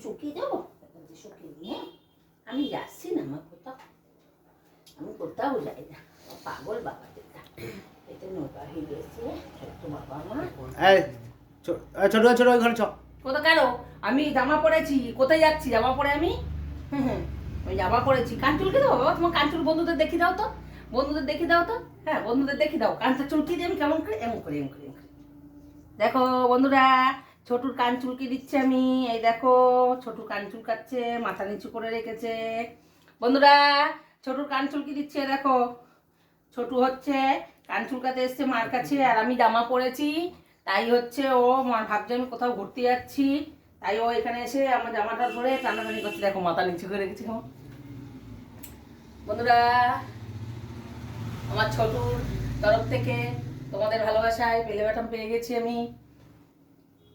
শুকিয়ে দেবো, শুকিয়ে দিয়ে আমি যাচ্ছি না, আমার কোথাও, আমি কোথাও যাই না, পাগল বাবা যেটা এতে নৌকা হয়ে গেছে ছোট্ট বাবা আমার। ছোট ছোট ওই ঘরে চ। কোথায় কেন? আমি জামা পরেছি, কোথায় যাচ্ছি জামা পরে আমি? ওই জামা পরেছি, কান চুলকে দাও বাবা, তোমার কান চুল বন্ধুদের দেখি দাও তো, বন্ধুদের দেখি দাও তো, হ্যাঁ বন্ধুদের দেখি দাও, কানটা চুলকি দিয়ে আমি কেমন করে এমন করে এমন করে এমন করে। দেখো বন্ধুরা, ছোটুর কান চুলকি দিচ্ছে আমি, এই দেখো ছোটু কান চুলকাচ্ছে, মাথা নিচু করে রেখেছে। বন্ধুরা ছোটুর কান চুলকি দিচ্ছে, দেখো ছোটু হচ্ছে কান চুলকাতে এসছে মার কাছে, আর আমি জামা পরেছি, তাই হচ্ছে ও ভাবছে আমি কোথাও ঘুরতে যাচ্ছি, তাই ও এখানে এসে আমার জামাটা ধরে টানাটানি করছে, দেখো মাথা নিচু করে রেখেছি। বন্ধুরা আমার ছোটুর তরফ থেকে তোমাদের ভালোবাসায় পেলে ব্যাটাম পেয়ে গেছি আমি,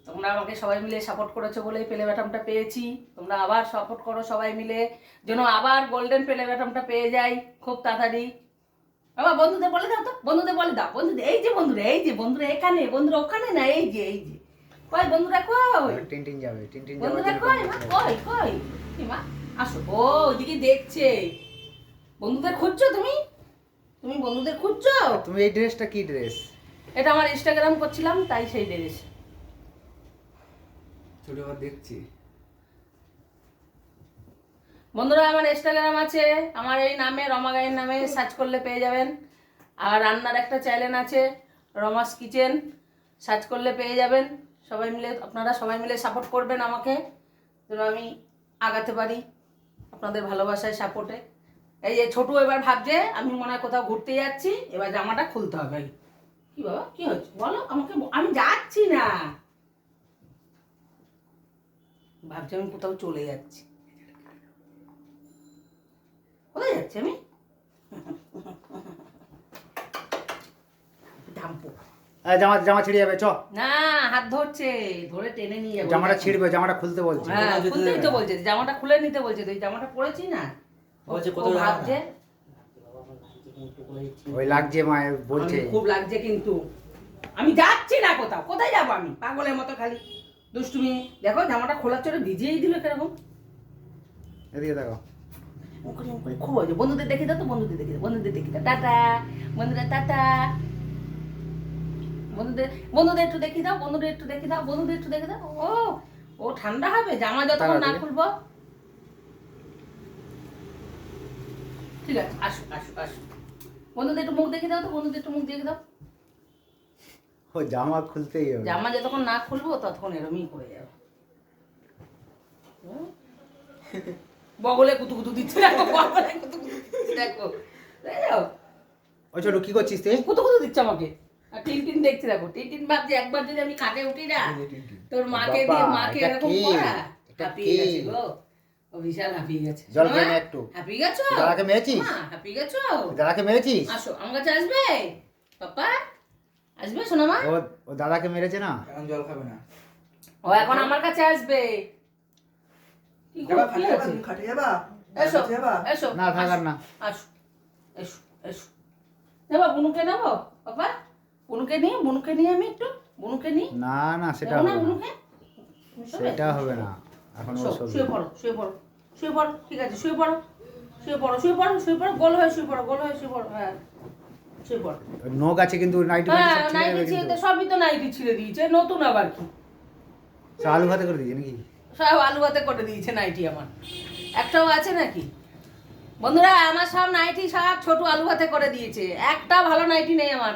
তোমরা আমাকে সবাই মিলে সাপোর্ট করেছো বলেই পেলে ব্যাটামটা পেয়েছি, তোমরা আবার সাপোর্ট করো সবাই মিলে, যেন আবার গোল্ডেন পেলে ব্যাটামটা পেয়ে যাই খুব তাড়াতাড়ি। বাবা বন্ধুদের বলে দাও তো, বন্ধুদের বলে দাও, বন্ধুদের এই যে বন্ধুরা, এই যে বন্ধুরা এখানে, বন্ধুরা ওখানে না, এই যে এই যে কই বন্ধুরা কই, টিনটিন যাবে, টিনটিন যাবে, বন্ধুরা কই মা, কই কই কি মা, আসো, ও ওইদিকে দেখছে, বন্ধুদের খুঁজছো তুমি, তুমি বন্ধুদের খুঁজছো? তুমি এই ড্রেসটা কি ড্রেস? এটা আমার ইনস্টাগ্রাম করছিলাম তাই সেই ড্রেস। ছোট দেখছি বন্ধুরা আমার ইনস্টাগ্রাম আছে, আমার এই নামে রমা গাইয়ের নামে সার্চ করলে পেয়ে যাবেন, আর রান্নার একটা চ্যানেল আছে রমাস কিচেন, সার্চ করলে পেয়ে যাবেন। সবাই মিলে, আপনারা সবাই মিলে সাপোর্ট করবেন আমাকে, যেন আমি আগাতে পারি আপনাদের ভালোবাসায় সাপোর্টে। এই যে ছোটু এবার ভাবছে আমি মনে হয় কোথাও ঘুরতে যাচ্ছি, এবার জামাটা খুলতে হবে। কি বাবা কি হচ্ছে বলো আমাকে, আমি যাচ্ছি না, ভাবছি আমি কোথাও চলে যাচ্ছি, কোথায় যাচ্ছি আমি? ধাম্পু জামা জামা ছিঁড়ে যাবে, চ। না হাত ধরছে, ধরে টেনে নিয়ে যাবো, জামাটা ছিঁড়বে, জামাটা খুলতে বলছে। হ্যাঁ খুলতেই তো বলছে, জামাটা খুলে নিতে বলছে, তো এই জামাটা পরেছি না, বলছে ও কোথাও ভাবছে ওই লাগছে মা বলছে, আমি খুব লাগছে কিন্তু আমি যাচ্ছি না কোথাও, কোথায় যাবো আমি পাগলের মতো খালি দুষ্টুমি। দেখো জামাটা খোলার চড়ে ভিজিয়েই দিল কিরকম, এদিকে দেখো। খুব হয়েছে, বন্ধুদের দেখে দাও তো, বন্ধুদের দেখে দাও, বন্ধুদের দেখে দাও, টাটা বন্ধুরা, টাটা বন্ধুদের, বন্ধুদের একটু দেখে দাও, বন্ধুদের একটু দেখে দাও, বন্ধুদের একটু দেখে দাও। ও ও ঠান্ডা হবে জামা যতক্ষণ না খুলবো। ঠিক আছে আসো আসো আসো, বন্ধুদের একটু মুখ দেখে দাও তো, বন্ধুদের একটু মুখ দেখে দাও। ও জামা খুলতেই হবে, জামা যতক্ষণ না খুলবো ততক্ষণ এরমই করে যাবে। বগলে কুতু কুতু দিচ্ছে, দেখো বগলে কুতু কুতু দিচ্ছে, দেখো দেখো ওই ছোট কি করছিস তুই? কুতু কুতু দিচ্ছে আমাকে, আর টিনটিন দেখছে, দেখো টিনটিন ভাবছে একবার যদি আমি খাটে উঠি না, তোর মাকে দিয়ে মাকে এরকম করা, হাঁপিয়ে গেছে গো, ও বিশাল হাঁপিয়ে গেছে। জল খেয়ে নে একটু। হাঁপিয়ে গেছো? দাদাকে মেরেছিস? হাঁপিয়ে গেছো? দাদাকে মেরেছিস? আসো আমার কাছে আসবে পাপা, আসবে সোনা মা? ও দাদাকে মেরেছে না? এখন জল খাবে না। ও এখন আমার কাছে আসবে। কি যাবা কি খাটে যাবা, আছে? তুমি খাটে যাবা? এসো খাটে যাবা? এসো না থাকার না। আসো এসো এসো, নেবো বুনুকে নেবো পাপা, বুনুকে নিয়ে আমি একটু বুনুকে নিই। না না সেটা নেবো না হবে না, বুনুকে? সেটা হবে না, এখন ও সব শুয়ে পড়ো শুয়ে পড়ো শুয়ে পড়ো, ঠিক আছে শুয়ে পড়ো শুয়ে পড়ো শুয়ে পড়ো শুয়ে পড়ো, গোল হয়ে শুয়ে পড়ো, গোল হয়ে শুয়ে পড়ো, হ্যাঁ শুয়ে পড়ো। নখ আছে কিন্তু নাইটি হ্যাঁ সব ছিঁড়ে নাইটি যাবে ছিঁড়ে কিন্তু। সবই তো নাইটি ছিঁড়ে দিয়েছে, নতুন আবার কি সব আলু ভাতে করে দিয়েছে নাকি? সব আলু ভাতে করে দিয়েছে নাইটি, আমার একটাও আছে নাকি? বন্ধুরা আমার সব নাইটি সব ছোট আলু ভাতে করে দিয়েছে, একটা ভালো নাইটি নেই আমার।